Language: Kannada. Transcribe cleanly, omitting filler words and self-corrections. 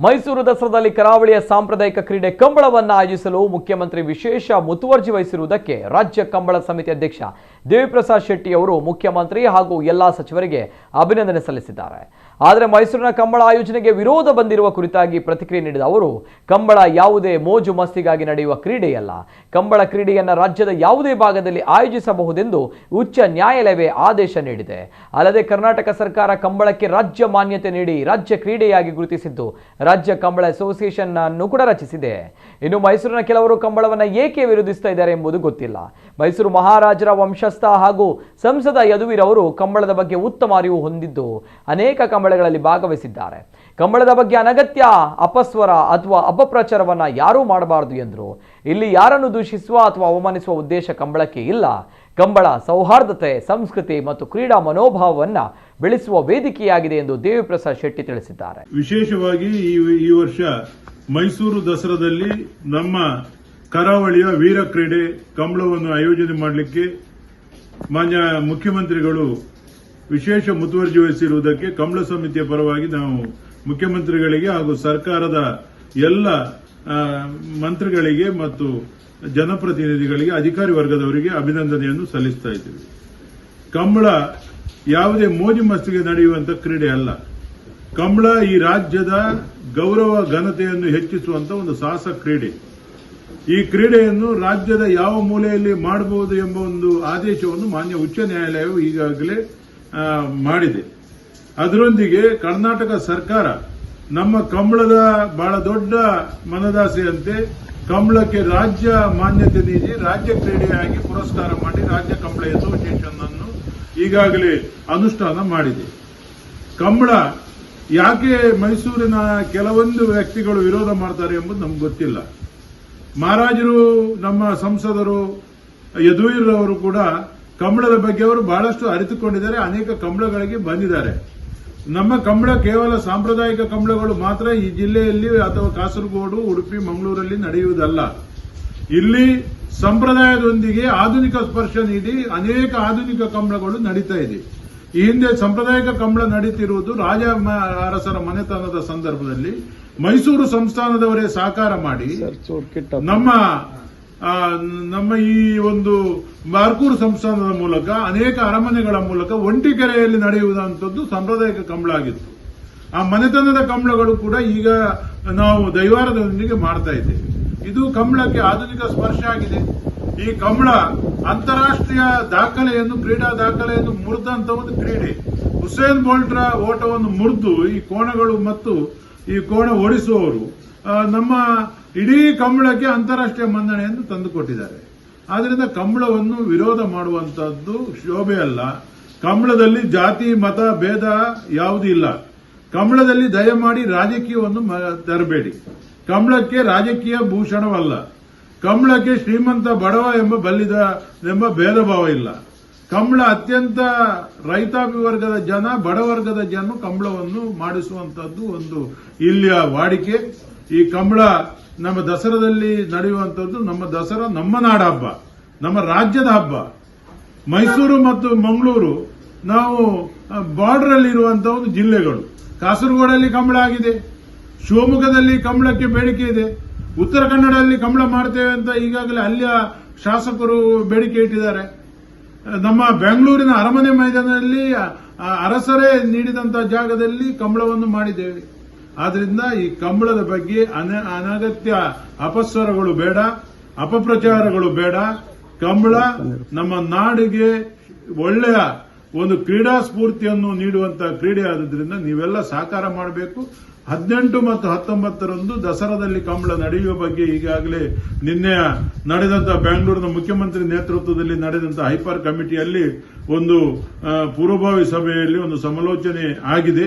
ಮೈಸೂರು ದಸರಾದಲ್ಲಿ ಕರಾವಳಿಯ ಸಾಂಪ್ರದಾಯಿಕ ಕ್ರೀಡೆ ಕಂಬಳವನ್ನು ಆಯೋಜಿಸಲು ಮುಖ್ಯಮಂತ್ರಿ ವಿಶೇಷ ಮುತುವರ್ಜಿ ವಹಿಸಿರುವುದಕ್ಕೆ ರಾಜ್ಯ ಕಂಬಳ ಸಮಿತಿ ಅಧ್ಯಕ್ಷ ದೇವಿಪ್ರಸಾದ್ ಶೆಟ್ಟಿ ಅವರು ಮುಖ್ಯಮಂತ್ರಿ ಹಾಗೂ ಎಲ್ಲಾ ಸಚಿವರಿಗೆ ಅಭಿನಂದನೆ ಸಲ್ಲಿಸಿದ್ದಾರೆ. ಆದರೆ ಮೈಸೂರಿನ ಕಂಬಳ ಆಯೋಜನೆಗೆ ವಿರೋಧ ಬಂದಿರುವ ಕುರಿತಾಗಿ ಪ್ರತಿಕ್ರಿಯೆ ನೀಡಿದ ಅವರು, ಕಂಬಳ ಯಾವುದೇ ಮೋಜು ಮಸ್ತಿಗಾಗಿ ನಡೆಯುವ ಕ್ರೀಡೆಯಲ್ಲ. ಕಂಬಳ ಕ್ರೀಡೆಯನ್ನು ರಾಜ್ಯದ ಯಾವುದೇ ಭಾಗದಲ್ಲಿ ಆಯೋಜಿಸಬಹುದೆಂದು ಉಚ್ಚ ನ್ಯಾಯಾಲಯವೇ ಆದೇಶ ನೀಡಿದೆ. ಅಲ್ಲದೆ ಕರ್ನಾಟಕ ಸರ್ಕಾರ ಕಂಬಳಕ್ಕೆ ರಾಜ್ಯ ಮಾನ್ಯತೆ ನೀಡಿ ರಾಜ್ಯ ಕ್ರೀಡೆಯಾಗಿ ಗುರುತಿಸಿದ್ದು ರಾಜ್ಯ ಕಂಬಳ ಅಸೋಸಿಯೇಷನ್ ಅನ್ನು ಕೂಡ ರಚಿಸಿದೆ. ಇನ್ನು ಮೈಸೂರಿನ ಕೆಲವರು ಕಂಬಳವನ್ನು ಏಕೆ ವಿರೋಧಿಸ್ತಾ ಇದ್ದಾರೆ ಎಂಬುದು ಗೊತ್ತಿಲ್ಲ. ಮೈಸೂರು ಮಹಾರಾಜರ ವಂಶಸ್ಥ ಹಾಗೂ ಸಂಸದ ಯದುವೀರ್ ಅವರು ಕಂಬಳದ ಬಗ್ಗೆ ಉತ್ತಮ ಅರಿವು ಹೊಂದಿದ್ದು ಅನೇಕ ಕಂಬಳಗಳಲ್ಲಿ ಭಾಗವಹಿಸಿದ್ದಾರೆ. ಕಂಬಳದ ಬಗ್ಗೆ ಅನಗತ್ಯ ಅಪಸ್ವರ ಅಥವಾ ಅಪಪ್ರಚಾರವನ್ನ ಯಾರೂ ಮಾಡಬಾರದು ಎಂದರು. ಇಲ್ಲಿ ಯಾರನ್ನು ದೂಷಿಸುವ ಅಥವಾ ಅವಮಾನಿಸುವ ಉದ್ದೇಶ ಕಂಬಳಕ್ಕೆ ಇಲ್ಲ. ಕಂಬಳ ಸೌಹಾರ್ದತೆ, ಸಂಸ್ಕೃತಿ ಮತ್ತು ಕ್ರೀಡಾ ಮನೋಭಾವವನ್ನು ಬೆಳೆಸುವ ವೇದಿಕೆಯಾಗಿದೆ ಎಂದು ದೇವಿಪ್ರಸಾದ್ ಶೆಟ್ಟಿ ತಿಳಿಸಿದ್ದಾರೆ. ವಿಶೇಷವಾಗಿ ಈ ವರ್ಷ ಮೈಸೂರು ದಸರಾದಲ್ಲಿ ನಮ್ಮ ಕರಾವಳಿಯ ವೀರ ಕ್ರೀಡೆ ಕಂಬಳವನ್ನು ಆಯೋಜನೆ ಮಾಡಲಿಕ್ಕೆ ಮಾನ್ಯ ಮುಖ್ಯಮಂತ್ರಿಗಳು ವಿಶೇಷ ಮುತುವರ್ಜಿ ವಹಿಸಿರುವುದಕ್ಕೆ ಕಂಬಳ ಸಮಿತಿಯ ಪರವಾಗಿ ನಾವು ಮುಖ್ಯಮಂತ್ರಿಗಳಿಗೆ ಹಾಗೂ ಸರ್ಕಾರದ ಎಲ್ಲ ಮಂತ್ರಿಗಳಿಗೆ ಮತ್ತು ಜನಪ್ರತಿನಿಧಿಗಳಿಗೆ, ಅಧಿಕಾರಿ ವರ್ಗದವರಿಗೆ ಅಭಿನಂದನೆಯನ್ನು ಸಲ್ಲಿಸ್ತಾ ಇದ್ದೀವಿ. ಕಂಬಳ ಯಾವುದೇ ಮೋಜು ಮಸ್ತಿಗೆ ನಡೆಯುವಂತ ಕ್ರೀಡೆ ಅಲ್ಲ. ಕಂಬಳ ಈ ರಾಜ್ಯದ ಗೌರವ ಘನತೆಯನ್ನು ಹೆಚ್ಚಿಸುವಂತ ಒಂದು ಸಾಹಸ ಕ್ರೀಡೆ. ಈ ಕ್ರೀಡೆಯನ್ನು ರಾಜ್ಯದ ಯಾವ ಮೂಲೆಯಲ್ಲಿ ಮಾಡಬಹುದು ಎಂಬ ಒಂದು ಆದೇಶವನ್ನು ಮಾನ್ಯ ಉಚ್ಚ ನ್ಯಾಯಾಲಯವು ಈಗಾಗಲೇ ಮಾಡಿದೆ. ಅದರೊಂದಿಗೆ ಕರ್ನಾಟಕ ಸರ್ಕಾರ ನಮ್ಮ ಕಂಬಳದ ಬಹಳ ದೊಡ್ಡ ಮನದಾಸೆಯಂತೆ ಕಂಬಳಕ್ಕೆ ರಾಜ್ಯ ಮಾನ್ಯತೆ ನೀಡಿ ರಾಜ್ಯ ಕ್ರೀಡೆಯಾಗಿ ಪುರಸ್ಕಾರ ಮಾಡಿ ರಾಜ್ಯ ಕಂಬಳ ಅಸೋಸಿಯೇಷನ್ ಅನ್ನು ಈಗಾಗಲೇ ಅನುಷ್ಠಾನ ಮಾಡಿದೆ. ಕಂಬಳ ಯಾಕೆ ಮೈಸೂರಿನ ಕೆಲವೊಂದು ವ್ಯಕ್ತಿಗಳು ವಿರೋಧ ಮಾಡ್ತಾರೆ ಎಂಬುದು ನಮ್ಗೆ ಗೊತ್ತಿಲ್ಲ. ಮಹಾರಾಜರು, ನಮ್ಮ ಸಂಸದರು ಯದುವೀರ್ ಅವರು ಕೂಡ ಕಂಬಳದ ಬಗ್ಗೆ ಅವರು ಬಹಳಷ್ಟು ಅರಿತುಕೊಂಡಿದ್ದಾರೆ. ಅನೇಕ ಕಂಬಳಗಳಿಗೆ ಬಂದಿದ್ದಾರೆ. ನಮ್ಮ ಕಂಬಳ ಕೇವಲ ಸಾಂಪ್ರದಾಯಿಕ ಕಂಬಳಗಳು ಮಾತ್ರ ಈ ಜಿಲ್ಲೆಯಲ್ಲಿ ಅಥವಾ ಕಾಸರಗೋಡು, ಉಡುಪಿ, ಮಂಗಳೂರಲ್ಲಿ ನಡೆಯುವುದಲ್ಲ. ಇಲ್ಲಿ ಸಂಪ್ರದಾಯದೊಂದಿಗೆ ಆಧುನಿಕ ಸ್ಪರ್ಶ ನೀಡಿ ಅನೇಕ ಆಧುನಿಕ ಕಂಬಳಗಳು ನಡೀತಾ ಇದೆ. ಈ ಹಿಂದೆ ಸಾಂಪ್ರದಾಯಿಕ ಕಂಬಳ ನಡೀತಿರುವುದು ರಾಜ ಅರಸರ ಮನೆತನದ ಸಂದರ್ಭದಲ್ಲಿ ಮೈಸೂರು ಸಂಸ್ಥಾನದವರೇ ಸಹಕಾರ ಮಾಡಿ ನಮ್ಮ ಈ ಒಂದು ಬಾರ್ಕೂರು ಸಂಸ್ಥಾನದ ಮೂಲಕ ಅನೇಕ ಅರಮನೆಗಳ ಮೂಲಕ ಒಂಟಿಕೆರೆಯಲ್ಲಿ ನಡೆಯುವುದಂಥದ್ದು ಸಾಂಪ್ರದಾಯಿಕ ಕಂಬಳ ಆಗಿತ್ತು. ಆ ಮನೆತನದ ಕಂಬಳಗಳು ಕೂಡ ಈಗ ನಾವು ದೈವಾರದೊಂದಿಗೆ ಮಾಡ್ತಾ ಇದ್ದೇವೆ. ಇದು ಕಂಬಳಕ್ಕೆ ಆಧುನಿಕ ಸ್ಪರ್ಶ ಆಗಿದೆ. ಈ ಕಂಬಳ ಅಂತಾರಾಷ್ಟ್ರೀಯ ದಾಖಲೆಯನ್ನು, ಕ್ರೀಡಾ ದಾಖಲೆಯನ್ನು ಮುರಿದಂತ ಒಂದು ಕ್ರೀಡೆ. ಹುಸೇನ್ ಬೋಲ್ಟ್ರ ಓಟವನ್ನು ಮುರಿದು ಈ ಕೋಣಗಳು ಮತ್ತು ಈ ಕೋಣ ಓಡಿಸುವವರು ನಮ್ಮ ಇಡೀ ಕಂಬಳಕ್ಕೆ ಅಂತಾರಾಷ್ಟ್ರೀಯ ಮನ್ನಣೆಯನ್ನು ತಂದುಕೊಟ್ಟಿದ್ದಾರೆ. ಆದ್ರಿಂದ ಕಂಬಳವನ್ನು ವಿರೋಧ ಮಾಡುವಂತದ್ದು ಶೋಭೆ ಅಲ್ಲ. ಕಂಬಳದಲ್ಲಿ ಜಾತಿ ಮತ ಭೇದ ಯಾವುದೂ ಇಲ್ಲ. ಕಂಬಳದಲ್ಲಿ ದಯಮಾಡಿ ರಾಜಕೀಯವನ್ನು ತರಬೇಡಿ. ಕಂಬಳಕ್ಕೆ ರಾಜಕೀಯ ಭೂಷಣವಲ್ಲ. ಕಂಬಳಕ್ಕೆ ಶ್ರೀಮಂತ ಬಡವ ಎಂಬ ಭೇದ ಭಾವ ಇಲ್ಲ. ಕಂಬಳ ಅತ್ಯಂತ ರೈತಾಪಿ ವರ್ಗದ ಜನ, ಬಡವರ್ಗದ ಜನ ಕಂಬಳವನ್ನು ಮಾಡಿಸುವಂತದ್ದು ಒಂದು ಇಲ್ಲಿಯ ವಾಡಿಕೆ. ಈ ಕಂಬಳ ನಮ್ಮ ದಸರಾದಲ್ಲಿ ನಡೆಯುವಂತದ್ದು. ನಮ್ಮ ದಸರಾ ನಮ್ಮ ನಾಡ ಹಬ್ಬ, ನಮ್ಮ ರಾಜ್ಯದ ಹಬ್ಬ. ಮೈಸೂರು ಮತ್ತು ಮಂಗಳೂರು ನಾವು ಬಾರ್ಡರ್ ಅಲ್ಲಿ ಇರುವಂತಹ ಒಂದು ಜಿಲ್ಲೆಗಳು. ಕಾಸರಗೋಡಲ್ಲಿ ಕಂಬಳ ಆಗಿದೆ, ಶಿವಮೊಗ್ಗದಲ್ಲಿ ಕಂಬಳಕ್ಕೆ ಬೇಡಿಕೆ ಇದೆ, ಉತ್ತರ ಕನ್ನಡದಲ್ಲಿ ಕಂಬಳ ಮಾಡ್ತೇವೆ ಅಂತ ಈಗಾಗಲೇ ಅಲ್ಲಿಯ ಶಾಸಕರು ಬೇಡಿಕೆ ಇಟ್ಟಿದ್ದಾರೆ. ನಮ್ಮ ಬೆಂಗಳೂರಿನ ಅರಮನೆ ಮೈದಾನದಲ್ಲಿ ಅರಸರೇ ನೀಡಿದಂತಹ ಜಾಗದಲ್ಲಿ ಕಂಬಳವನ್ನು ಮಾಡಿದ್ದೇವೆ. ಆದ್ರಿಂದ ಈ ಕಂಬಳದ ಬಗ್ಗೆ ಅನಗತ್ಯ ಅಪಸ್ವರಗಳು ಬೇಡ, ಅಪಪ್ರಚಾರಗಳು ಬೇಡ. ಕಂಬಳ ನಮ್ಮ ನಾಡಿಗೆ ಒಳ್ಳೆಯ ಒಂದು ಕ್ರೀಡಾ ಸ್ಫೂರ್ತಿಯನ್ನು ನೀಡುವಂತಹ ಕ್ರೀಡೆ ಆದ್ರಿಂದ ನೀವೆಲ್ಲ ಸಹಕಾರ ಮಾಡಬೇಕು. 18 ಮತ್ತು 19ರಂದು ದಸರಾದಲ್ಲಿ ಕಂಬಳ ನಡೆಯುವ ಬಗ್ಗೆ ಈಗಾಗಲೇ ನಿನ್ನೆ ನಡೆದಂತಹ ಬೆಂಗಳೂರಿನ ಮುಖ್ಯಮಂತ್ರಿ ನೇತೃತ್ವದಲ್ಲಿ ನಡೆದಂತಹ ಹೈಪರ್ ಕಮಿಟಿಯಲ್ಲಿ ಒಂದು ಪೂರ್ವಭಾವಿ ಸಭೆಯಲ್ಲಿ ಒಂದು ಸಮಾಲೋಚನೆ ಆಗಿದೆ.